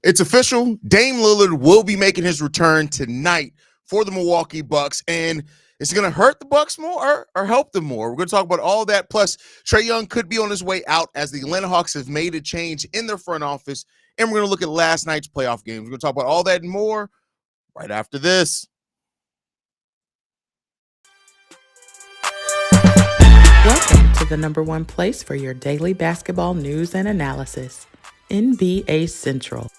It's official. Dame Lillard will be making his return tonight for the Milwaukee Bucks, and it's going to hurt the Bucks more or help them more. We're going to talk about all that. Plus, Trae Young could be on his way out as the Atlanta Hawks have made a change in their front office, and we're going to look at last night's playoff games. We're going to talk about all that and more right after this. Welcome to the number one place for your daily basketball news and analysis, NBA Central.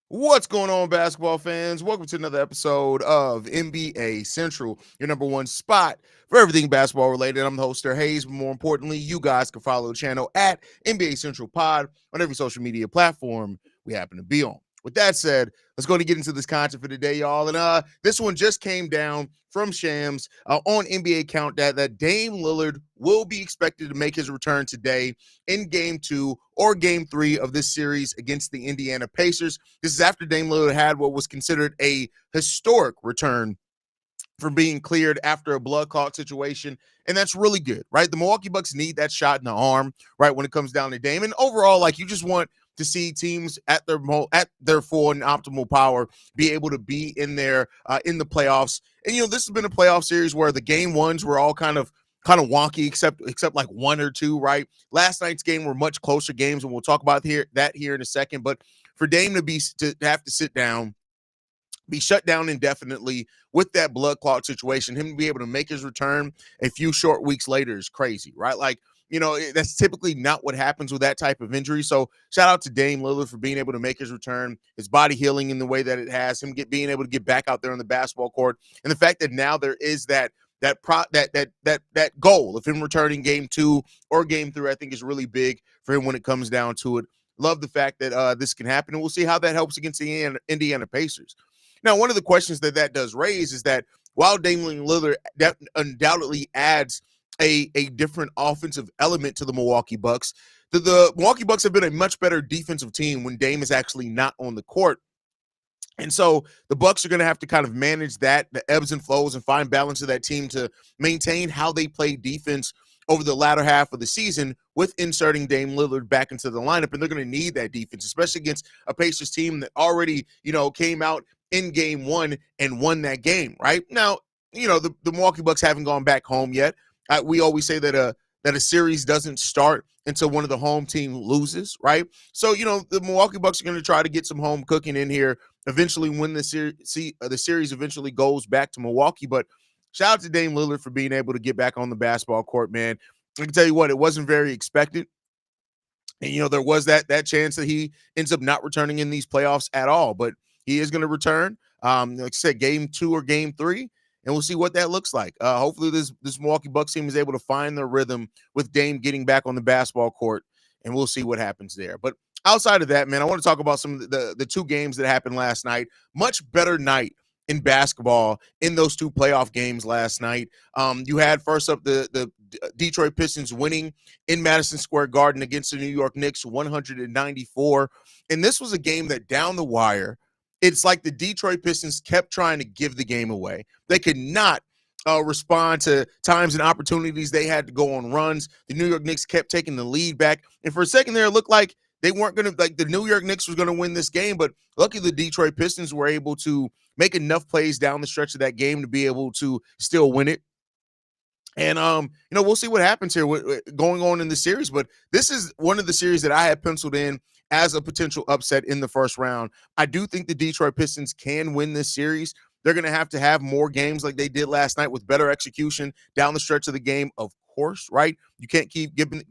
What's going on, basketball fans? Welcome to another episode of NBA Central, your number one spot for everything basketball related. I'm the host, Sir Hayes, but more importantly, you guys can follow the channel at NBA Central Pod on every social media platform we happen to be on. With that said, let's go and get into this content for today, y'all. And this one just came down from Shams on NBA Countdown that Dame Lillard will be expected to make his return today in Game 2 or Game 3 of this series against the Indiana Pacers. This is after Dame Lillard had what was considered a historic return from being cleared after a blood clot situation, and that's really good, right? The Milwaukee Bucks need that shot in the arm, right, when it comes down to Dame. And overall, like, you just want to see teams at their full and optimal power be able to be in there in the playoffs. And this has been a playoff series where the game ones were all kind of wonky, except like one or two, right? Last night's game were much closer games, and we'll talk about that here in a second. But for Dame to have to sit down, be shut down indefinitely with that blood clot situation, him to be able to make his return a few short weeks later is crazy, right? Like, that's typically not what happens with that type of injury. So shout out to Dame Lillard for being able to make his return, his body healing in the way that it has, him being able to get back out there on the basketball court, and the fact that now there is that goal of him returning Game 2 or Game 3, I think is really big for him when it comes down to it. Love the fact that this can happen, and we'll see how that helps against the Indiana Pacers. Now, one of the questions that does raise is that while Damian Lillard undoubtedly adds a different offensive element to the Milwaukee Bucks, the Milwaukee Bucks have been a much better defensive team when Dame is actually not on the court. And so the Bucks are going to have to kind of manage that, the ebbs and flows, and find balance of that team to maintain how they play defense over the latter half of the season with inserting Dame Lillard back into the lineup. And they're going to need that defense, especially against a Pacers team that already, came out in Game 1 and won that game, right? Now, the Milwaukee Bucks haven't gone back home yet. We always say that a series doesn't start until one of the home team loses, right? So, the Milwaukee Bucks are going to try to get some home cooking in here, eventually when the series eventually goes back to Milwaukee. But shout out to Dame Lillard for being able to get back on the basketball court, man. I can tell you what, it wasn't very expected. And, there was that chance that he ends up not returning in these playoffs at all. But he is going to return, like I said, Game 2 or Game 3. And we'll see what that looks like. Hopefully this Milwaukee Bucks team is able to find their rhythm with Dame getting back on the basketball court, and we'll see what happens there. But outside of that, man, I want to talk about some of the two games that happened last night. Much better night in basketball in those two playoff games last night. You had first up the Detroit Pistons winning in Madison Square Garden against the New York Knicks, 194. And this was a game that down the wire, it's like the Detroit Pistons kept trying to give the game away. They could not respond to times and opportunities. They had to go on runs. The New York Knicks kept taking the lead back. And for a second there, it looked like they weren't going to, like the New York Knicks was going to win this game. But luckily, the Detroit Pistons were able to make enough plays down the stretch of that game to be able to still win it. And, we'll see what happens here going on in the series. But this is one of the series that I had penciled in as a potential upset in the first round. I do think the Detroit Pistons can win this series. They're going to have more games like they did last night with better execution down the stretch of the game, of course, right? You can't keep giving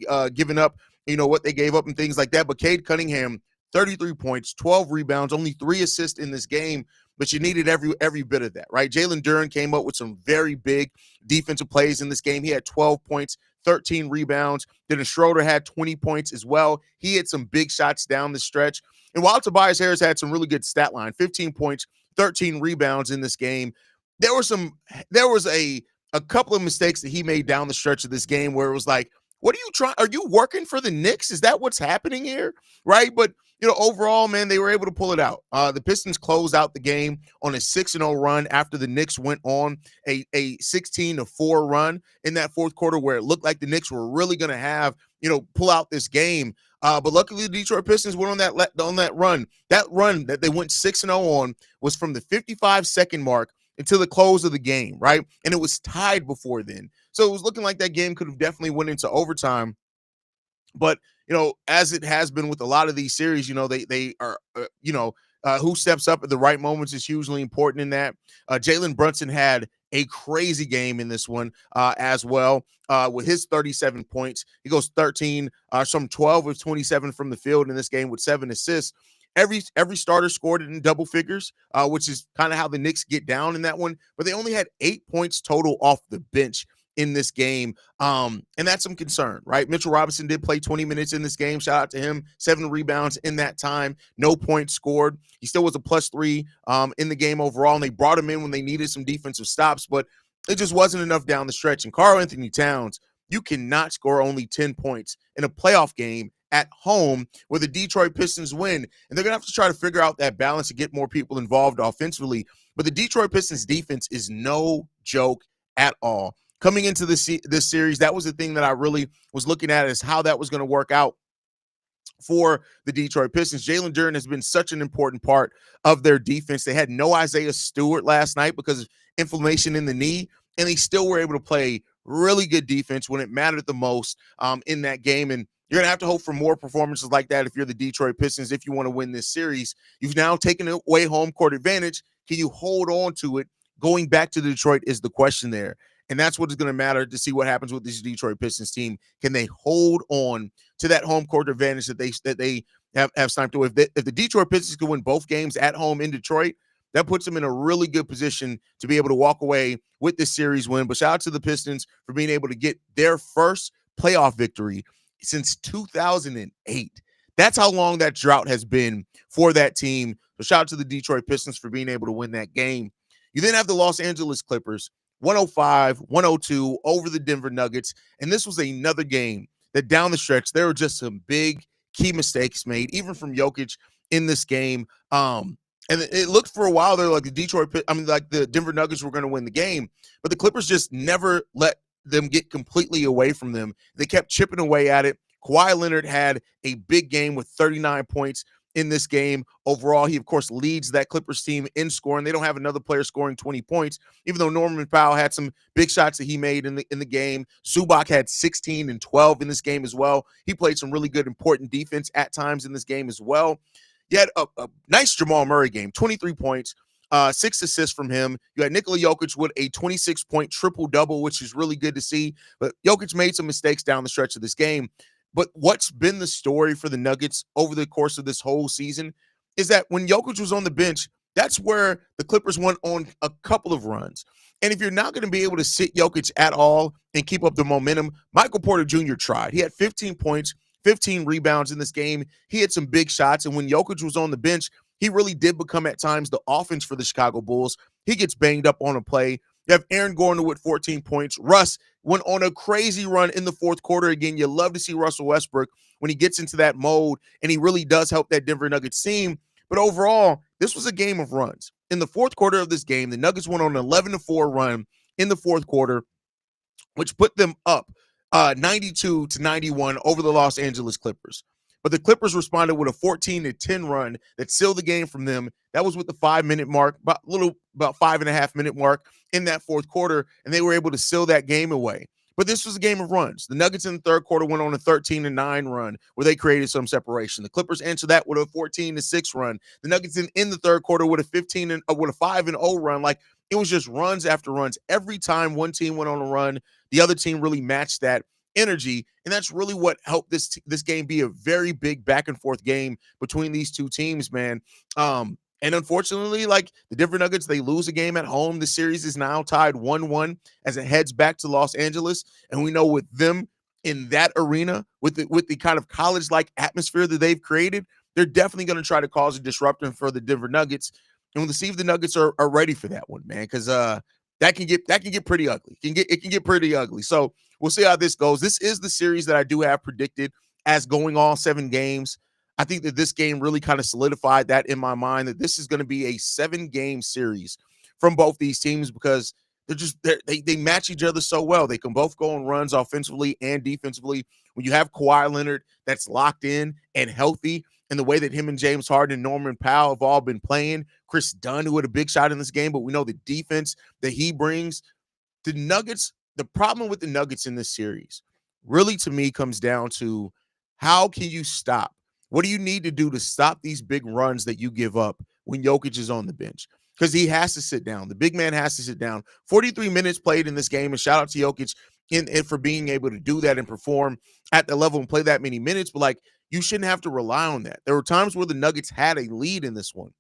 up, what they gave up and things like that. But Cade Cunningham, 33 points, 12 rebounds, only 3 assists in this game, but you needed every bit of that, right? Jalen Duren came up with some very big defensive plays in this game. He had 12 points, 13 rebounds. Dennis Schroeder had 20 points as well. He had some big shots down the stretch. And while Tobias Harris had some really good stat line, 15 points, 13 rebounds in this game, there was a couple of mistakes that he made down the stretch of this game where it was like, what are you trying? Are you working for the Knicks? Is that what's happening here? Right. But, overall, man, they were able to pull it out. The Pistons closed out the game on a 6-0 run after the Knicks went on a 16-4 run in that fourth quarter, where it looked like the Knicks were really going to have, pull out this game. But luckily, the Detroit Pistons went on that run. That run that they went 6-0 on was from the 55-second mark until the close of the game, right? And it was tied before then. So it was looking like that game could have definitely went into overtime. But, as it has been with a lot of these series, they are, who steps up at the right moments is hugely important in that. Jalen Brunson had a crazy game in this one as well with his 37 points. He goes 13, some 12 of 27 from the field in this game with 7 assists. Every starter scored it in double figures, which is kind of how the Knicks get down in that one. But they only had 8 points total off the bench in this game. And that's some concern, right? Mitchell Robinson did play 20 minutes in this game. Shout out to him. 7 rebounds in that time. No points scored. He still was a +3 in the game overall. And they brought him in when they needed some defensive stops, but it just wasn't enough down the stretch. And Karl-Anthony Towns, you cannot score only 10 points in a playoff game at home where the Detroit Pistons win. And they're going to have to try to figure out that balance to get more people involved offensively. But the Detroit Pistons defense is no joke at all. Coming into this series, that was the thing that I really was looking at, is how that was going to work out for the Detroit Pistons. Jalen Duren has been such an important part of their defense. They had no Isaiah Stewart last night because of inflammation in the knee, and they still were able to play really good defense when it mattered the most in that game. And you're going to have to hope for more performances like that if you're the Detroit Pistons, if you want to win this series. You've now taken away home court advantage. Can you hold on to it? Going back to Detroit is the question there. And that's what is going to matter to see what happens with this Detroit Pistons team. Can they hold on to that home court advantage that they have sniped away? If the Detroit Pistons can win both games at home in Detroit, that puts them in a really good position to be able to walk away with this series win. But shout out to the Pistons for being able to get their first playoff victory since 2008. That's how long that drought has been for that team. So shout out to the Detroit Pistons for being able to win that game. You then have the Los Angeles Clippers, 105-102 over the Denver Nuggets. And this was another game that down the stretch, there were just some big key mistakes made, even from Jokic in this game. And it looked for a while there like the Denver Nuggets were going to win the game, but the Clippers just never let them get completely away from them. They kept chipping away at it. Kawhi Leonard had a big game with 39 points in this game. Overall, he, of course, leads that Clippers team in scoring. They don't have another player scoring 20 points, even though Norman Powell had some big shots that he made in the game. Zubac had 16 and 12 in this game as well. He played some really good, important defense at times in this game as well. You had a nice Jamal Murray game, 23 points, 6 assists from him. You had Nikola Jokic with a 26-point triple-double, which is really good to see. But Jokic made some mistakes down the stretch of this game. But what's been the story for the Nuggets over the course of this whole season is that when Jokic was on the bench, that's where the Clippers went on a couple of runs. And if you're not going to be able to sit Jokic at all and keep up the momentum, Michael Porter Jr. tried. He had 15 points, 15 rebounds in this game. He had some big shots. And when Jokic was on the bench, he really did become at times the offense for the Chicago Bulls. He gets banged up on a play. You have Aaron Gordon with 14 points. Russ went on a crazy run in the fourth quarter. Again, you love to see Russell Westbrook when he gets into that mode, and he really does help that Denver Nuggets team. But overall, this was a game of runs. In the fourth quarter of this game, the Nuggets went on an 11-4 run in the fourth quarter, which put them up 92-91 over the Los Angeles Clippers. But the Clippers responded with a 14-10 run that sealed the game from them. That was with the 5-minute mark, about 5.5-minute mark in that fourth quarter, and they were able to seal that game away. But this was a game of runs. The Nuggets in the third quarter went on a 13-9 run where they created some separation. The Clippers answered that with a 14-6 run. The Nuggets in the third quarter with a 5-0 run. Like, it was just runs after runs. Every time one team went on a run, the other team really matched that energy, and that's really what helped this game be a very big back and forth game between these two teams, man. And unfortunately, like, the Denver Nuggets, they lose a game at home. The series is now tied 1-1 as it heads back to Los Angeles, and we know with them in that arena, with the kind of college-like atmosphere that they've created, they're definitely going to try to cause a disruption for the Denver Nuggets, and we'll see if the Nuggets are ready for that one, man, because that can get pretty ugly. It can get pretty ugly. So we'll see how this goes. This is the series that I do have predicted as going all 7 games. I think that this game really kind of solidified that in my mind, that this is going to be a 7-game series from both these teams, because they match each other so well. They can both go on runs offensively and defensively. When you have Kawhi Leonard that's locked in and healthy, and the way that him and James Harden and Norman Powell have all been playing, Chris Dunn, who had a big shot in this game, but we know the defense that he brings. The Nuggets, the problem with the Nuggets in this series really, to me, comes down to how can you stop? What do you need to do to stop these big runs that you give up when Jokic is on the bench? Because he has to sit down. The big man has to sit down. 43 minutes played in this game, and shout out to Jokic for being able to do that and perform at the level and play that many minutes. But, like, you shouldn't have to rely on that. There were times where the Nuggets had a lead in this one,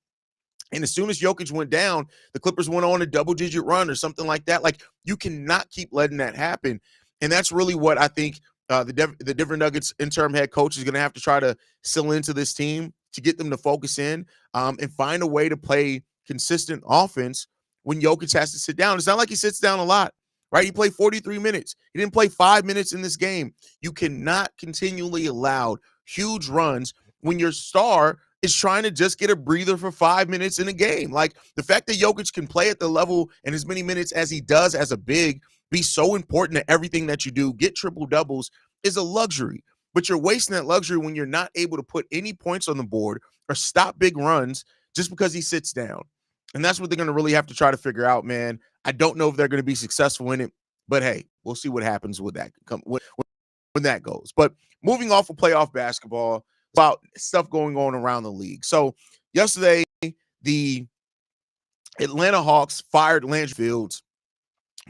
and as soon as Jokic went down, the Clippers went on a double-digit run or something like that. Like, you cannot keep letting that happen. And that's really what I think the Denver Nuggets interim head coach is going to have to try to seal into this team to get them to focus in and find a way to play consistent offense when Jokic has to sit down. It's not like he sits down a lot, right? He played 43 minutes. He didn't play 5 minutes in this game. You cannot continually allow huge runs when your star is trying to just get a breather for 5 minutes in a game. Like, the fact that Jokic can play at the level and as many minutes as he does as a big, be so important to everything that you do, get triple doubles, is a luxury. But you're wasting that luxury when you're not able to put any points on the board or stop big runs just because he sits down. And that's what they're going to really have to try to figure out, man. I don't know if they're going to be successful in it, but hey, we'll see what happens with that when that goes. But moving off of playoff basketball, about stuff going on around the league. So yesterday, the Atlanta Hawks fired Landry Fields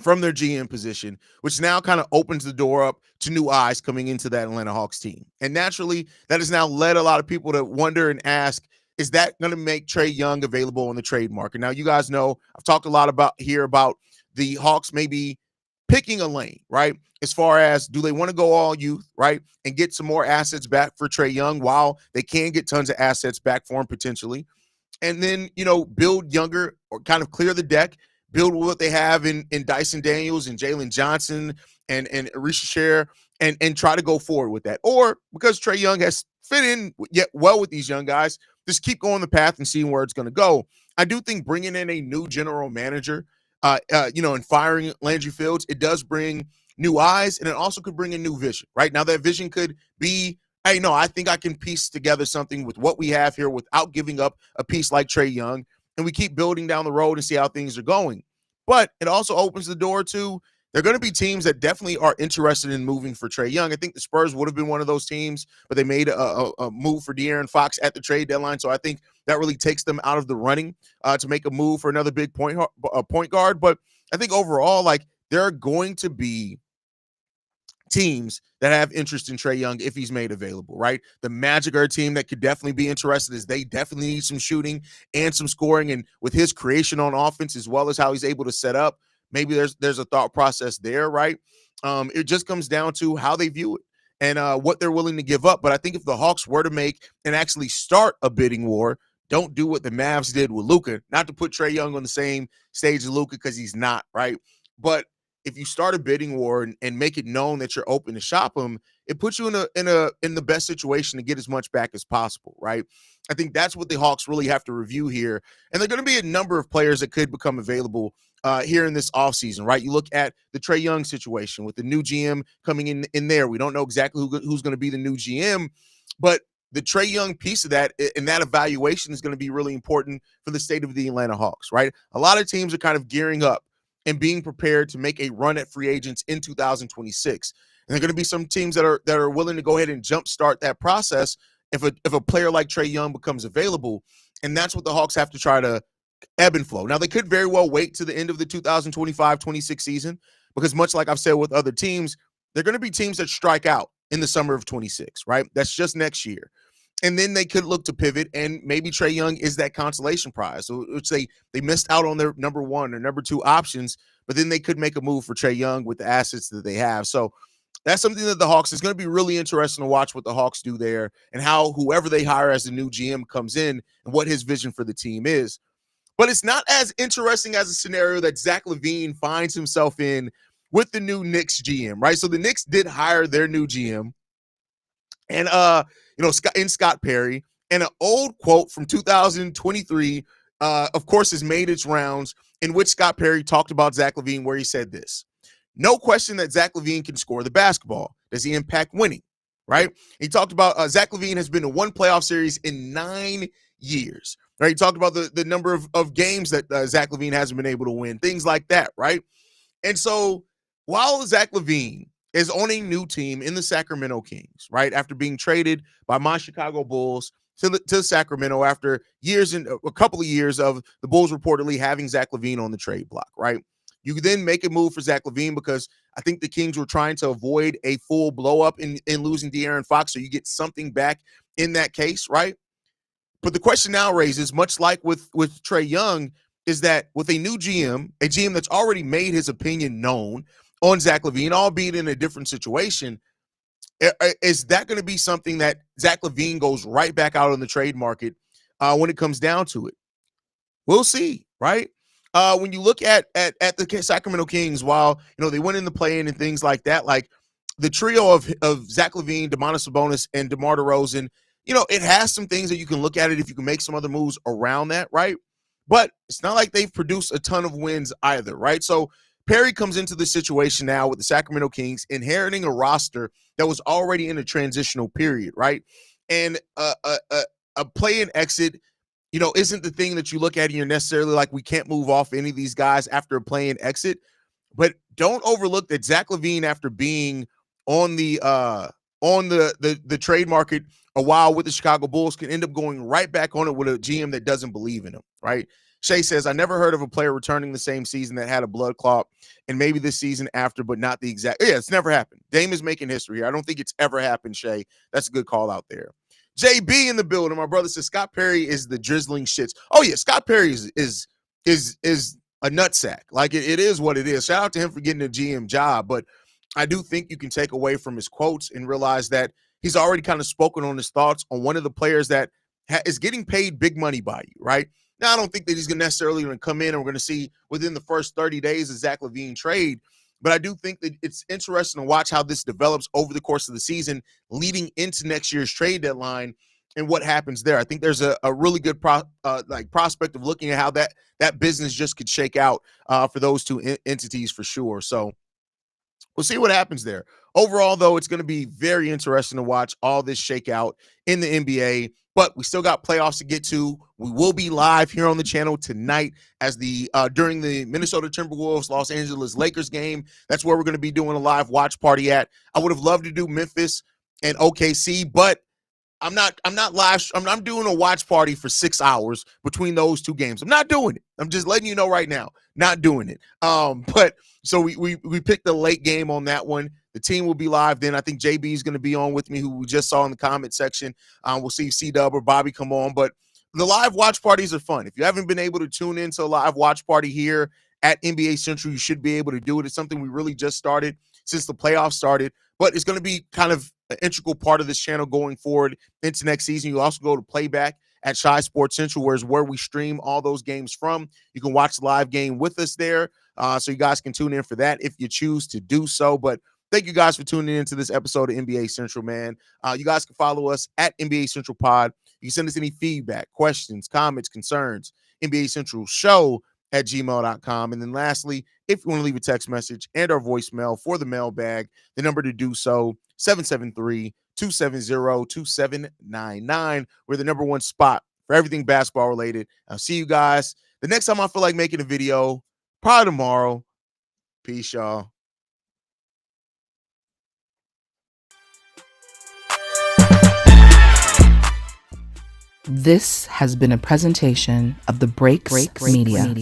from their GM position, which now kind of opens the door up to new eyes coming into that Atlanta Hawks team. And naturally, that has now led a lot of people to wonder and ask, is that going to make Trae Young available on the trade market? Now, you guys know I've talked a lot about the Hawks maybe picking a lane, right? As far as, do they want to go all youth, right, and get some more assets back for Trae Young while they can get tons of assets back for him potentially, and then, build younger or kind of clear the deck, build what they have in Dyson Daniels and Jalen Johnson and Arisha Share and try to go forward with that. Or because Trae Young has fit in yet well with these young guys, just keep going the path and seeing where it's going to go. I do think bringing in a new general manager, and firing Landry Fields, it does bring new eyes, and it also could bring a new vision, right? Now, that vision could be, hey, no, I think I can piece together something with what we have here without giving up a piece like Trae Young, and we keep building down the road and see how things are going. But it also opens the door to, there are going to be teams that definitely are interested in moving for Trae Young. I think the Spurs would have been one of those teams, but they made a move for De'Aaron Fox at the trade deadline. So I think that really takes them out of the running to make a move for another big point guard. But I think overall, like, there are going to be teams that have interest in Trae Young if he's made available, right? The Magic are a team that could definitely be interested, as they definitely need some shooting and some scoring. And with his creation on offense, as well as how he's able to set up, maybe there's a thought process there, right? It just comes down to how they view it and what they're willing to give up. But I think if the Hawks were to make and actually start a bidding war, don't do what the Mavs did with Luka, not to put Trae Young on the same stage as Luka, because he's not, right? But if you start a bidding war and make it known that you're open to shop him, it puts you in the best situation to get as much back as possible, right? I think that's what the Hawks really have to review here. And there are going to be a number of players that could become available here in this offseason, right? You look at the Trae Young situation with the new GM coming in there. We don't know exactly who's going to be the new GM, but the Trae Young piece of that and that evaluation is going to be really important for the state of the Atlanta Hawks, right? A lot of teams are kind of gearing up and being prepared to make a run at free agents in 2026. And there are going to be some teams that are willing to go ahead and jumpstart that process if a player like Trae Young becomes available. And that's what the Hawks have to try to ebb and flow. Now, they could very well wait to the end of the 2025-26 season, because much like I've said with other teams, there are going to be teams that strike out in the summer of 26, right? That's just next year. And then they could look to pivot, and maybe Trae Young is that consolation prize, which they missed out on their number one or number two options, but then they could make a move for Trae Young with the assets that they have. So that's something that the Hawks, is going to be really interesting to watch what the Hawks do there and how whoever they hire as the new GM comes in and what his vision for the team is. But it's not as interesting as a scenario that Zach LaVine finds himself in with the new Knicks GM, right? So the Knicks did hire their new GM, and Scott Perry, and an old quote from 2023, of course, has made its rounds, in which Scott Perry talked about Zach LaVine, where he said this: "No question that Zach LaVine can score the basketball. Does he impact winning?" Right? He talked about Zach LaVine has been to one playoff series in 9 years. Right? He talked about the number of games that Zach LaVine hasn't been able to win, things like that. Right? And so while Zach LaVine is on a new team in the Sacramento Kings, right, after being traded by my Chicago Bulls to Sacramento after years and a couple of years of the Bulls reportedly having Zach LaVine on the trade block, right? You then make a move for Zach LaVine because I think the Kings were trying to avoid a full blow up in losing De'Aaron Fox, so you get something back in that case, right? But the question now raises, much like with Trae Young, is that with a new GM, a GM that's already made his opinion known on Zach LaVine, albeit in a different situation, is that going to be something that Zach LaVine goes right back out on the trade market when it comes down to it? We'll see, right? When you look at the Sacramento Kings, while they went in the play-in and things like that, like the trio of Zach LaVine, Domantas Sabonis, and DeMar DeRozan, it has some things that you can look at it if you can make some other moves around that, right? But it's not like they've produced a ton of wins either, right? So Perry comes into the situation now with the Sacramento Kings inheriting a roster that was already in a transitional period, right? And a play and exit, isn't the thing that you look at and you're necessarily like, we can't move off any of these guys after a play and exit. But don't overlook that Zach LaVine, after being on the trade market a while with the Chicago Bulls, can end up going right back on it with a GM that doesn't believe in him, right? Shay says, "I never heard of a player returning the same season that had a blood clot, and maybe this season after, but not the exact." Yeah, it's never happened. Dame is making history here. I don't think it's ever happened, Shay. That's a good call out there. JB in the building. My brother says Scott Perry is the drizzling shits. Oh yeah, Scott Perry is a nutsack. Like it is what it is. Shout out to him for getting a GM job, but I do think you can take away from his quotes and realize that he's already kind of spoken on his thoughts on one of the players that is getting paid big money by you, right? Now, I don't think that he's necessarily going to come in and we're going to see within the first 30 days of Zach LaVine trade, but I do think that it's interesting to watch how this develops over the course of the season leading into next year's trade deadline and what happens there. I think there's a really good prospect of looking at how that business just could shake out for those two entities for sure. So we'll see what happens there. Overall, though, it's going to be very interesting to watch all this shake out in the NBA. But we still got playoffs to get to. We will be live here on the channel tonight as during the Minnesota Timberwolves Los Angeles Lakers game. That's where we're going to be doing a live watch party at. I would have loved to do Memphis and OKC, but I'm not live. I'm doing a watch party for 6 hours between those two games. I'm not doing it. I'm just letting you know right now, not doing it. But so we picked the late game on that one. The team will be live then. I think JB is going to be on with me, who we just saw in the comment section. We'll see if C-Dub or Bobby come on. But the live watch parties are fun. If you haven't been able to tune into a live watch party here at NBA Central, you should be able to do it. It's something we really just started since the playoffs started. But it's going to be kind of an integral part of this channel going forward into next season. You also go to playback at Shy Sports Central, where we stream all those games from. You can watch the live game with us there. So you guys can tune in for that if you choose to do so. But thank you guys for tuning into this episode of NBA Central, man. You guys can follow us at NBA Central Pod. You can send us any feedback, questions, comments, concerns, NBA Central Show at gmail.com. And then lastly, if you want to leave a text message and our voicemail for the mailbag, the number to do so, 773-270-2799. We're the number one spot for everything basketball related. I'll see you guys the next time I feel like making a video, probably tomorrow. Peace, y'all. This has been a presentation of the Breaks Media.